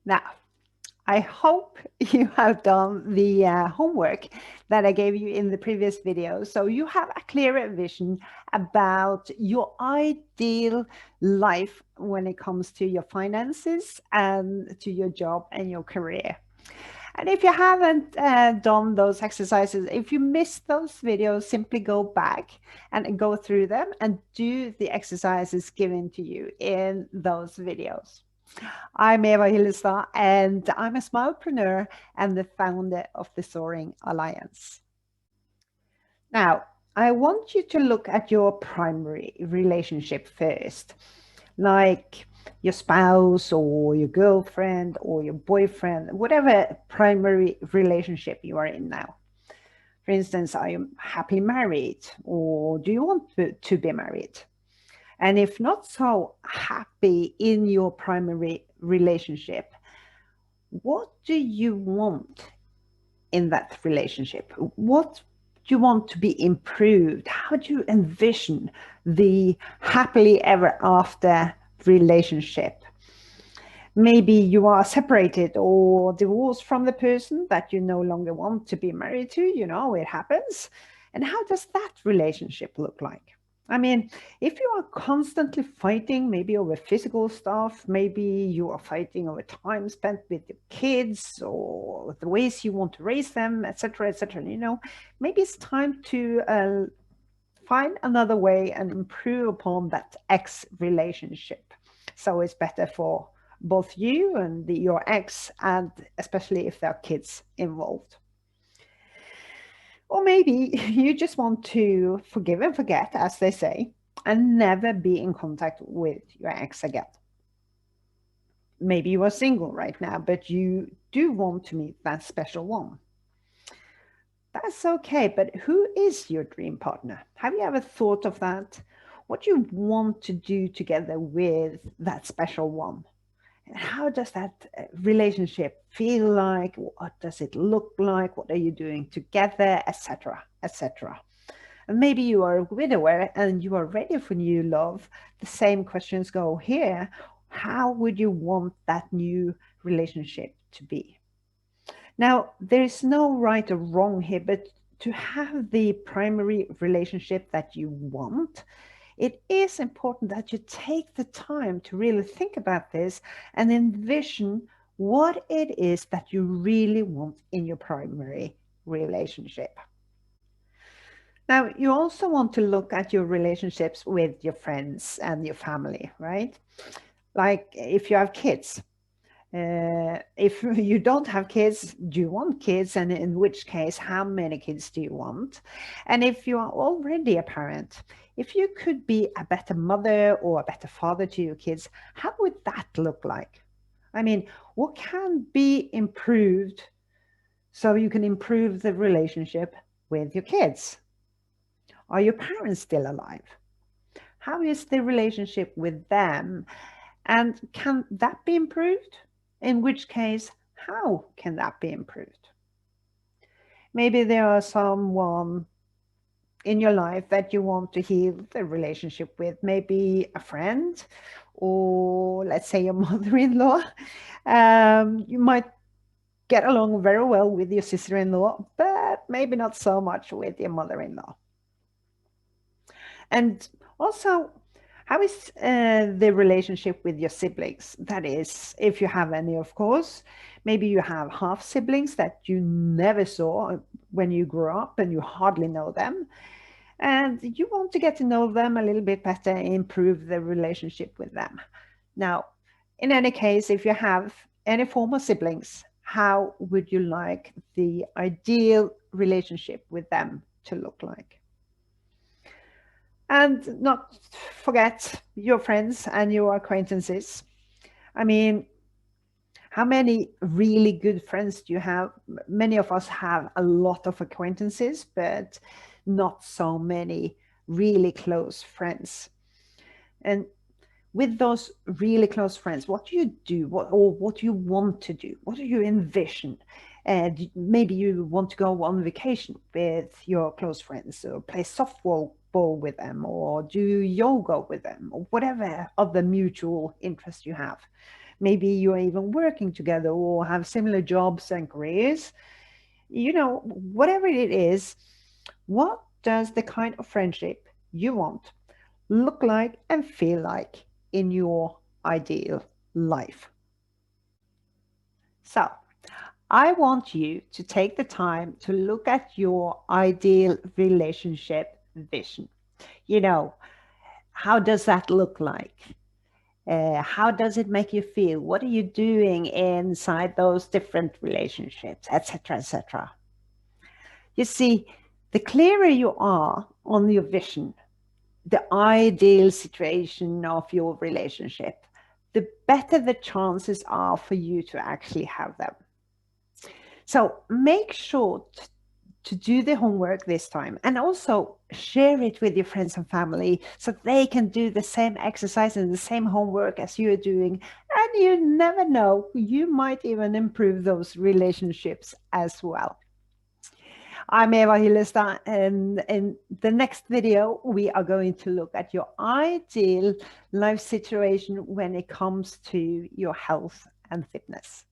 Now, I hope you have done the homework that I gave you in the previous video. So you have a clearer vision about your ideal life when it comes to your finances and to your job and your career. And if you haven't done those exercises, if you missed those videos, simply go back and go through them and do the exercises given to you in those videos. I'm Eva Hillestad, and I'm a smilepreneur and the founder of the Soaring Alliance. Now, I want you to look at your primary relationship first, like your spouse or your girlfriend or your boyfriend, whatever primary relationship you are in now. For instance, are you happily married, or do you want to be married? And if not so happy in your primary relationship, what do you want in that relationship? What do you want to be improved? How do you envision the happily ever after relationship? Maybe you are separated or divorced from the person that you no longer want to be married to. You know, it happens. And how does that relationship look like? I mean, if you are constantly fighting, maybe over physical stuff, maybe you are fighting over time spent with your kids or the ways you want to raise them, etc., etc. You know, maybe it's time to find another way and improve upon that ex relationship. So it's better for both you and your ex, and especially if there are kids involved. Or maybe you just want to forgive and forget, as they say, and never be in contact with your ex again. Maybe you are single right now, but you do want to meet that special one. That's okay, but who is your dream partner? Have you ever thought of that? What do you want to do together with that special one? How does that relationship feel like? What does it look like? What are you doing together, etc., etc.? And maybe you are a widower and you are ready for new love. The same questions go here. How would you want that new relationship to be? Now, there is no right or wrong here, but to have the primary relationship that you want, it is important that you take the time to really think about this and envision what it is that you really want in your primary relationship. Now, you also want to look at your relationships with your friends and your family, right? Like if you have kids. If you don't have kids, do you want kids? And in which case, how many kids do you want? And if you are already a parent, if you could be a better mother or a better father to your kids, how would that look like? I mean, what can be improved so you can improve the relationship with your kids? Are your parents still alive? How is the relationship with them? And can that be improved? In which case, how can that be improved? Maybe there are someone in your life that you want to heal the relationship with, maybe a friend, or let's say your mother-in-law. You might get along very well with your sister-in-law, but maybe not so much with your mother-in-law. And also, how is the relationship with your siblings? That is, if you have any, of course. Maybe you have half siblings that you never saw when you grew up and you hardly know them. And you want to get to know them a little bit better and improve the relationship with them. Now, in any case, if you have any former siblings, how would you like the ideal relationship with them to look like? And not forget your friends and your acquaintances. I mean, how many really good friends do you have? Many of us have a lot of acquaintances, but not so many really close friends. And with those really close friends, what do you do? What do you want to do? What do you envision? Maybe you want to go on vacation with your close friends, or play softball with them, or do yoga with them, or whatever other mutual interest you have. Maybe you're even working together or have similar jobs and careers. You know, whatever it is, what does the kind of friendship you want look like and feel like in your ideal life? So, I want you to take the time to look at your ideal relationship vision. You know, how does that look like? How does it make you feel? What are you doing inside those different relationships, etc., etc.? You see, the clearer you are on your vision, the ideal situation of your relationship, the better the chances are for you to actually have them. So make sure to do the homework this time, and also share it with your friends and family so they can do the same exercise and the same homework as you're doing. And you never know, you might even improve those relationships as well. I'm Eva Hillestad, and in the next video, we are going to look at your ideal life situation when it comes to your health and fitness.